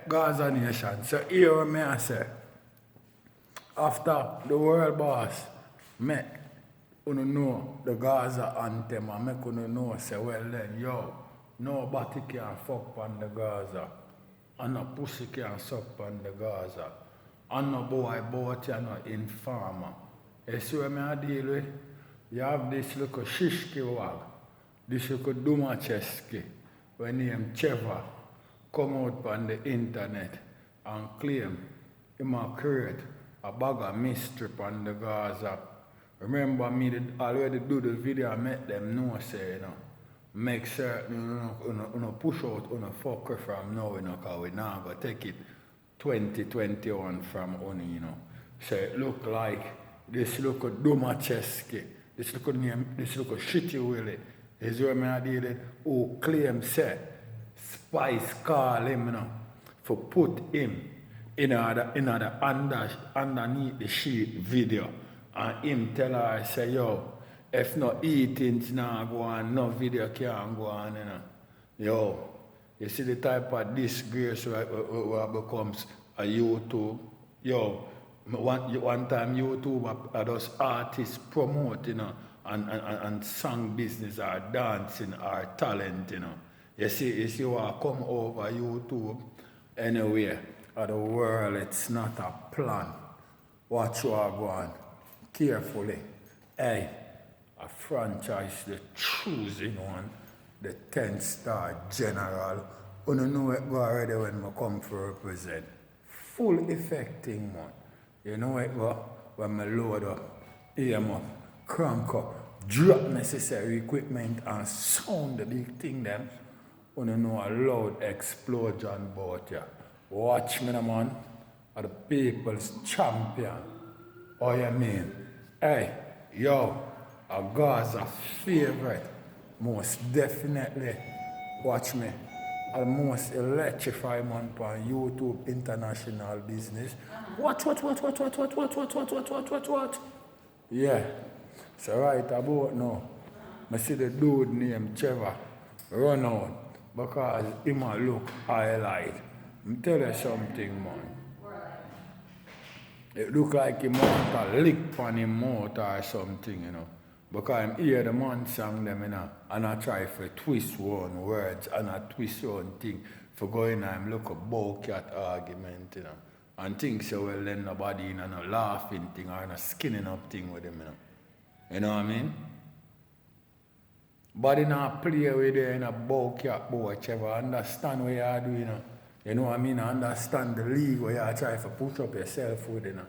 Gaza Nation. So here what me I say. After the world boss make you know the Gaza anthem and make you know say well then yo, nobody can fuck on the Gaza. And no pussy can suck on the Gaza. And no boy boat and no informer. You see what I deal with? You have this little shishki wag, this little dumacheski, when named Trevor come out on the internet and claim he might create a bag of mystery on the Gaza. Remember me did already do the video and make them know say, you know, make certain you push out fucker from now, you know, because we now go take it 2021 from only, you know. So it look like this little dumacheski, this little name, this little shitty Willie is where me I did it, who claim say Spice call him, you know, for put him in the underneath the sheet video. And him tell her, say, yo, if no eating now go on, no video can't go on, you know. Yo, you see the type of disgrace where becomes a YouTube. Yo, one time YouTube are those artists promote, you know, and song business or dancing or talent, you know. You see what come over YouTube anywhere of the world, it's not a plan. Watch you are going carefully. Hey, a franchise, the choosing one, the 10-star general. You know it go already when I come to represent. Full effecting one. You know it go when I load up, aim up, crank up, drop necessary equipment and sound the big thing then. You know a loud explosion about you. Watch me, man. Are the people's champion. Oh, you mean? Hey, yo, a Gaza favorite. Most definitely. Watch me. The most electrifying man on YouTube international business. What? Yeah. So right about now, I see the dude named Trevor run out because he might look highlight. I'm tell you something, man. It look like he want a lick on him mouth or something, you know. Because I hear the man sing them, you know, and I try to twist one words and I twist one thing for going and look a bullcat argument, you know. And think so well then nobody you know, no laughing thing or no skinning up thing with him, you know. You know what I mean? Body not play with you in a bullcat boy, Trevor. Understand what you are doing, you know. You know what I mean? Understand the league where you are trying to push up yourself with, you know.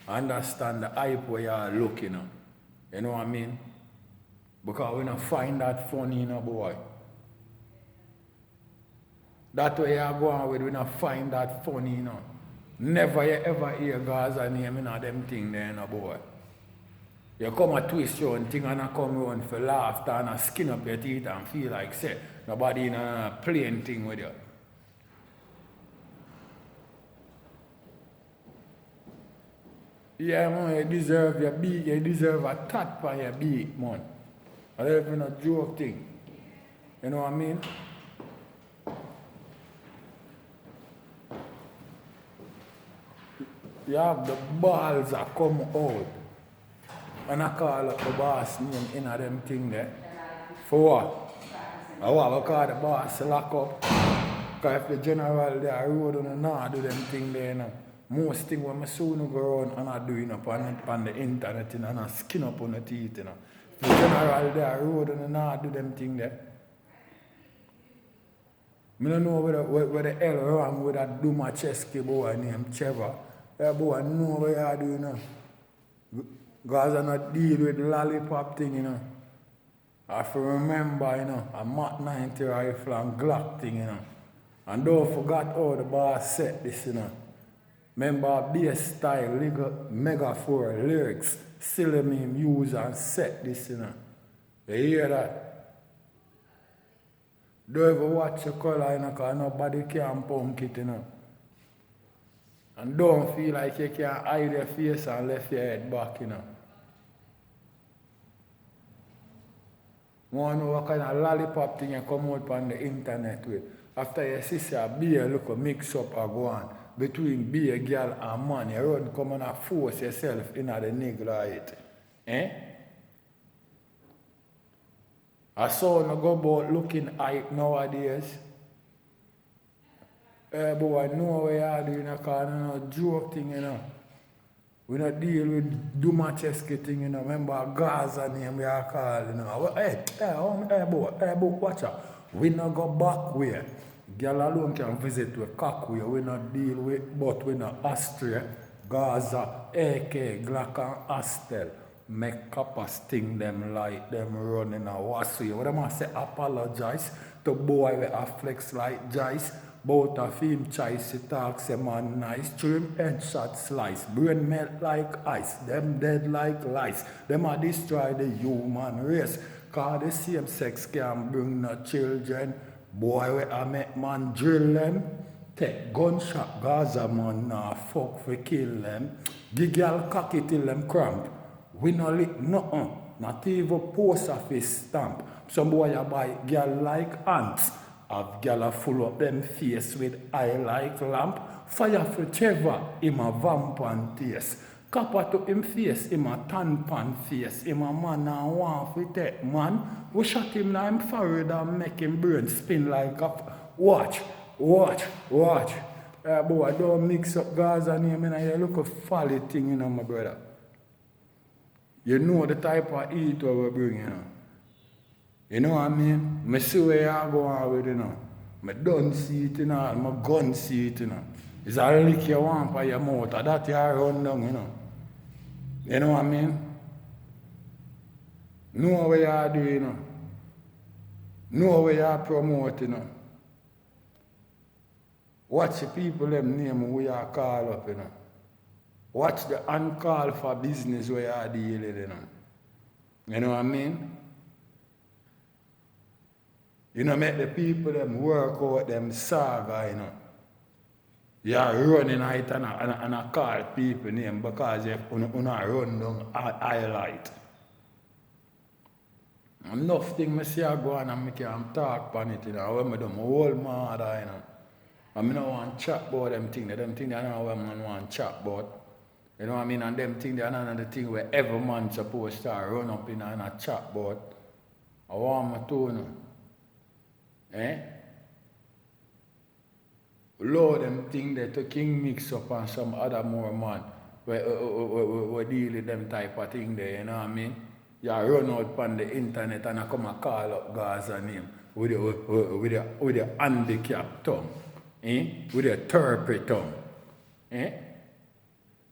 Understand the hype where you are looking, you know. You know what I mean? Because we don't find that funny, you know, boy. That way you are going with, we don't find that funny, you know. Never you ever hear Gaza name in them thing there, you know, boy. You come and twist your own thing and I come around for laughter and I skin up your teeth and feel like, say, nobody in a playing thing with you. Yeah, man, you deserve your beak, you deserve a tat for your beak, man. I don't even a joke thing. You know what I mean? You have the balls that come out. And I call up the boss name in a them thing there. For what? I want to call the boss lock up. Because if the general there road on the north do them thing there, you know. Most things when I soon go around and I do you know, on the internet, you know, and I skin up on the teeth, you know. If the general there road on the north do them thing there. I don't know where the hell wrong with that Dumacheski boy named Trevor. That boy know what you do, you know. Because I not deal with the lollipop thing, you know. I have to remember, you know, a Mach 90 rifle and Glock thing, you know. And don't forget how the boss set this, you know. Remember bass style, mega 4 lyrics, still him use and set this, you know. You hear that? Don't ever watch your color, you know, because nobody can punk it, you know. And don't feel like you can hide your face and left your head back, you know. Want to know what kind of lollipop thing you come out on the internet with. After your sister be a look a mix up or go on between be a girl and man, you run come and force yourself in the nigga it. Eh? I saw no go about looking hype nowadays. Boy, I know what you're doing, because you know, joke thing, you know. We not deal with Dumacheski thing, you know. Remember Gaza name we are called, you know. Hey, boy, watch out. We not go back where. Girl alone can visit with cock where we not deal with, but we not Austria, Gaza, AK, Glock and Astel. Make copper sting them like them running a wassy. What am I say? Apologize to boy with a flex like Jice. Both of him choice talk say man nice. Trim headshot slice. Brain melt like ice. Them dead like lice. Them a destroy the human race. Cause the same sex can bring no children. Boy we a make man drill them. Take gunshot Gaza man nah fuck for kill them. Give girl cocky till them cramp. We no lick nothing. Not even post office stamp. Some boy a buy girl like ants. Have gyal full up them face with eye like lamp. Fire for Trevor, him a vamp and taste. Copper to him face, him a tan pan face. Him a man and want fi take man. We shot him na him forehead and make him brain spin like a... Watch. Boy, don't mix up Gaza name and you look a folly thing, you know, my brother. You know the type of eat what we bring, you know. You know what I mean? I see where you go on with it, you know. I don't see it, you know. I gun see it, you know. It's a lick you want by your mouth, and that you run down, you know. You know what I mean? Know what you do, you know. Know what you promote, you know. Watch the people them name who you call up, you know. Watch the uncall for business where you deal with, you know. You know what I mean? You know, make the people them work out them saga, you know. You're running it and I call people name because you not run down highlight. Enough thing I see I go on and I can talk about it, you know. When I do my whole mother, you know. And I don't want to chat about them things. Them things I don't know what I want to chat about. You know what I mean? And them things, they're another thing where every man supposed to run up in and a chat about. I want my tone. Lord, them thing that the king mix up and some other more man we deal with them type of thing there, you know what I mean? You run out on the internet and I come and call up Gaza name with the handicap tongue, with the turpy tongue. I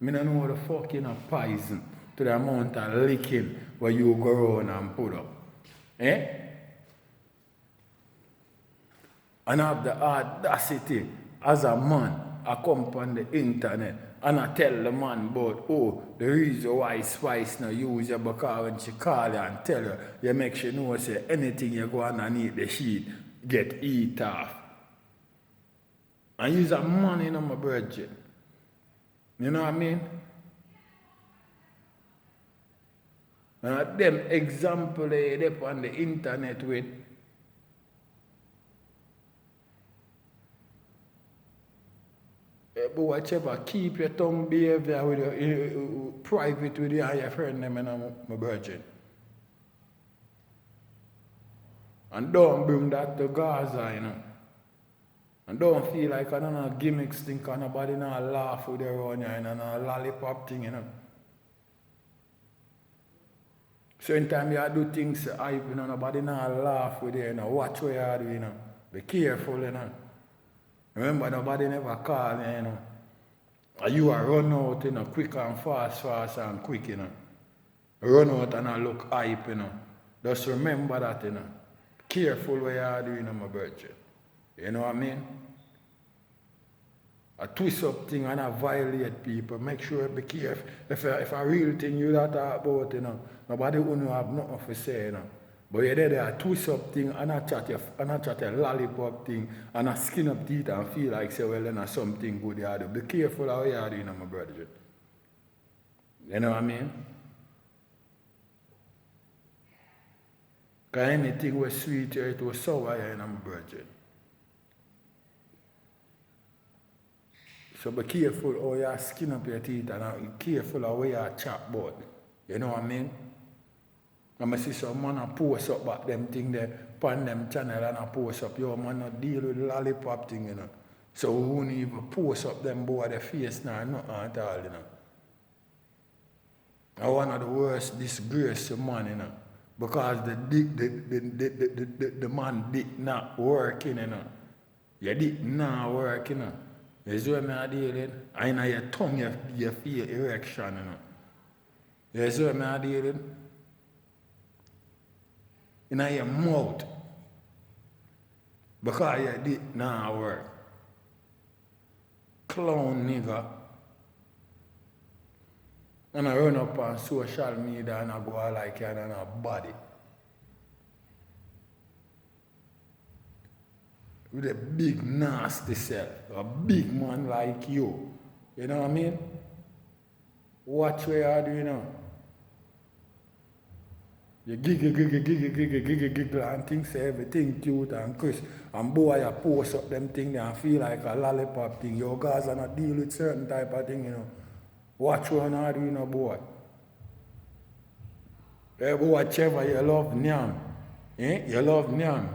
don't know what the fuck you know poison to the amount of licking where you go around and put up. And I have the audacity as a man, I come on the internet and I tell the man about, the reason why Spice now use you because when she call you and tell her, you make sure know say anything you go underneath the sheet get eat off. And use a man in my budget. You know what I mean? And them example they up on the internet with. But whichever, keep your tongue behavior with your private with your friend them and my virgin. And don't bring that to Gaza, you know. And don't feel like I don't know gimmicks thing because nobody not laugh with their own, you know, no lollipop thing, you know. Certain time you do things hype, you know, nobody not laugh with you, you know. Watch what you do, you know. Be careful, you know. Remember, nobody never call me, you know. And you are run out, you know, quick and fast and quick, you know. Run out and I look hype, you know. Just remember that, you know. Careful what you are doing, you know, my virgin. You know what I mean? I twist up thing and I violate people. Make sure be careful. If a real thing you that talk about, you know, nobody won't have nothing to say, you know. But you're there, I twist up thing and I chat a lollipop thing and I skin up teeth and feel like say, well, then something good you do. Be careful how you are doing, my brother. You know what I mean? Because anything was sweet here, it was sour here, my brother. So be careful how you skin up your teeth and be careful of where you chop about. You know what I mean? And I see some man post up back them thing there on them channel and I post up, yo man not deal with the lollipop thing, you know. So we won't even post up them boy their face now, nothing at all, you know. And one of the worst disgrace to man, you know. Because the man dick not working, you know. Your dick not working, you know. You see what I deal with? And in your tongue you feel erection, you know. You see what I deal with? In your mouth. Because your dick not work. Clown nigga. And I run up on social media and I go like you're in a body. With a big nasty self. A big man like you. You know what I mean? Watch what you're doing now. You giggle and think say everything cute and crisp. And boy you post up them things and feel like a lollipop thing. Your guys are not deal with certain type of thing, you know. Watch what you're doing now, boy. Hey boy Trevor, you love Nyam. Eh? You love Nyam.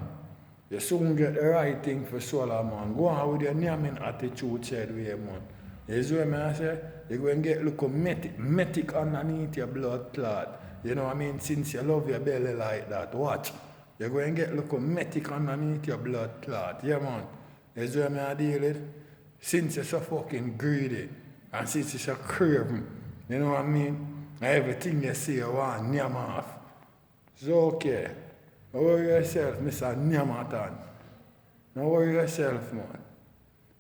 You soon get the right thing for Solomon. Go on with your Nyamin attitude said way, man. You see what I say? You're going to get look metic underneath your blood clot. You know what I mean? Since you love your belly like that, watch. You're going to get look metic underneath your blood clot. Yeah, man. You see what I deal with? Since you're so fucking greedy, and since you're so craving, you know what I mean? Everything you see, you want Nyam off. It's okay. Don't worry yourself, Mr. Nyamatan. Don't worry yourself, man.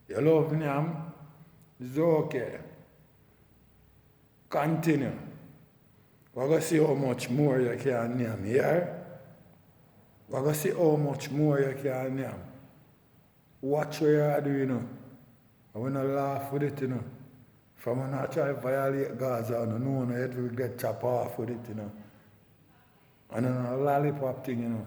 You love Nyam, it's okay. Continue. We're going to see how much more you can Nyam, yeah? We're going to see how much more you can Nyam. Watch what you're doing, you know. I want to laugh with it, you know. From when I try to violate Gaza, I don't know, it will get chopped off with it, you know. And then a lollipop thing, you know.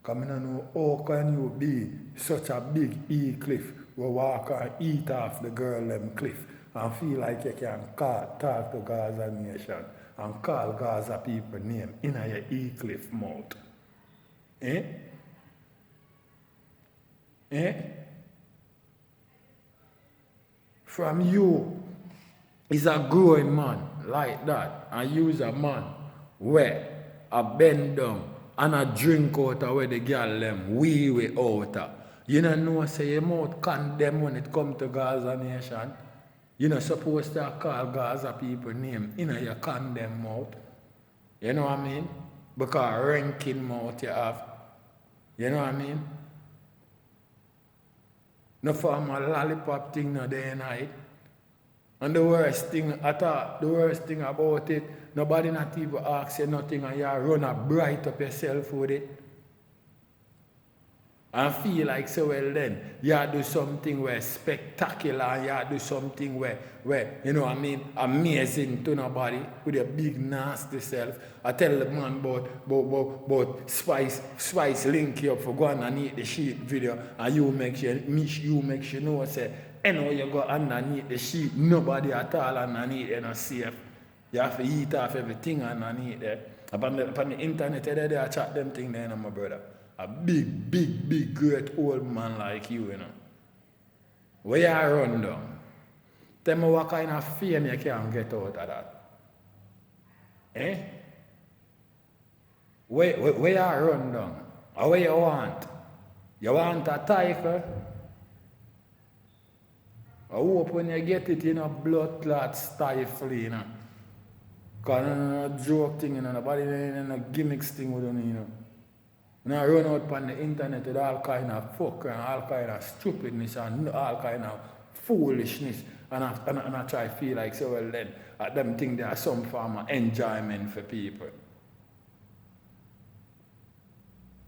Because I don't know how can you be such a big E-cliff who walk and eat off the girl them cliff and feel like you can talk to Gaza nation and call Gaza people name in your E-cliff mouth. Eh? Eh? From you is a growing man like that and use a man where a bend down and a drink out of where the girl them wee out of. You don't know say your mouth condemn when it come to Gaza nation. You're not supposed to call Gaza people name in your condemn mouth. You know what I mean? Because ranking mouth you have. You know what I mean? No form of lollipop thing no day and night. And the worst thing about it, nobody not even asks you nothing and you run a bright up yourself with it. And feel like so well then, you do something where spectacular and you do something where, you know what I mean, amazing to nobody with your big nasty self. I tell the man about Spice link you up for going underneath the sheet video and you make sure know say, anyway you go underneath the sheet, nobody at all underneath you not safe. You have to eat off everything underneath there. Upon the internet they chat them thing there, my brother. A big, great old man like you, you know. Where you run down? Tell me what kind of fame you can get out of that. Eh? Where you run down? Or where you want? You want a title? I hope when you get it, you know, blood clot stifle, you know. Because no joke thing, you know, nobody no gimmicks thing with you, you know. Now run out on the internet with all kind of fuck and all kind of stupidness and all kind of foolishness. And I try to feel like so well then at them think there are some form of enjoyment for people.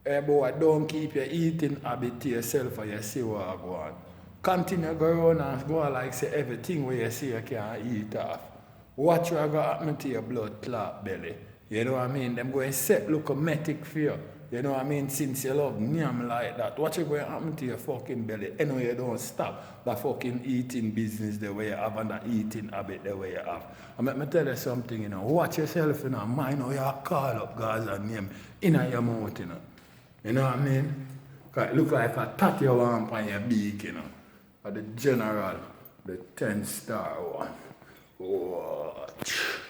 Hey boy, don't keep your eating habit to yourself or you see what I go on. Continue go on and go on like say everything where you see you can eat off. Watch what going to happen to your blood clot belly. You know what I mean? Them going set look metic for you. You know what I mean? Since you love name like that, what's going to happen to your fucking belly? Anyway, you don't stop the fucking eating business the way you have and the eating habit the way you have. And let me tell you something, you know, watch yourself, you know, mind how you call up Gaza name in your mouth, you know. You know what I mean? Cause it look like a tattoo on your beak, you know. Or the general, the 10-star one. Watch.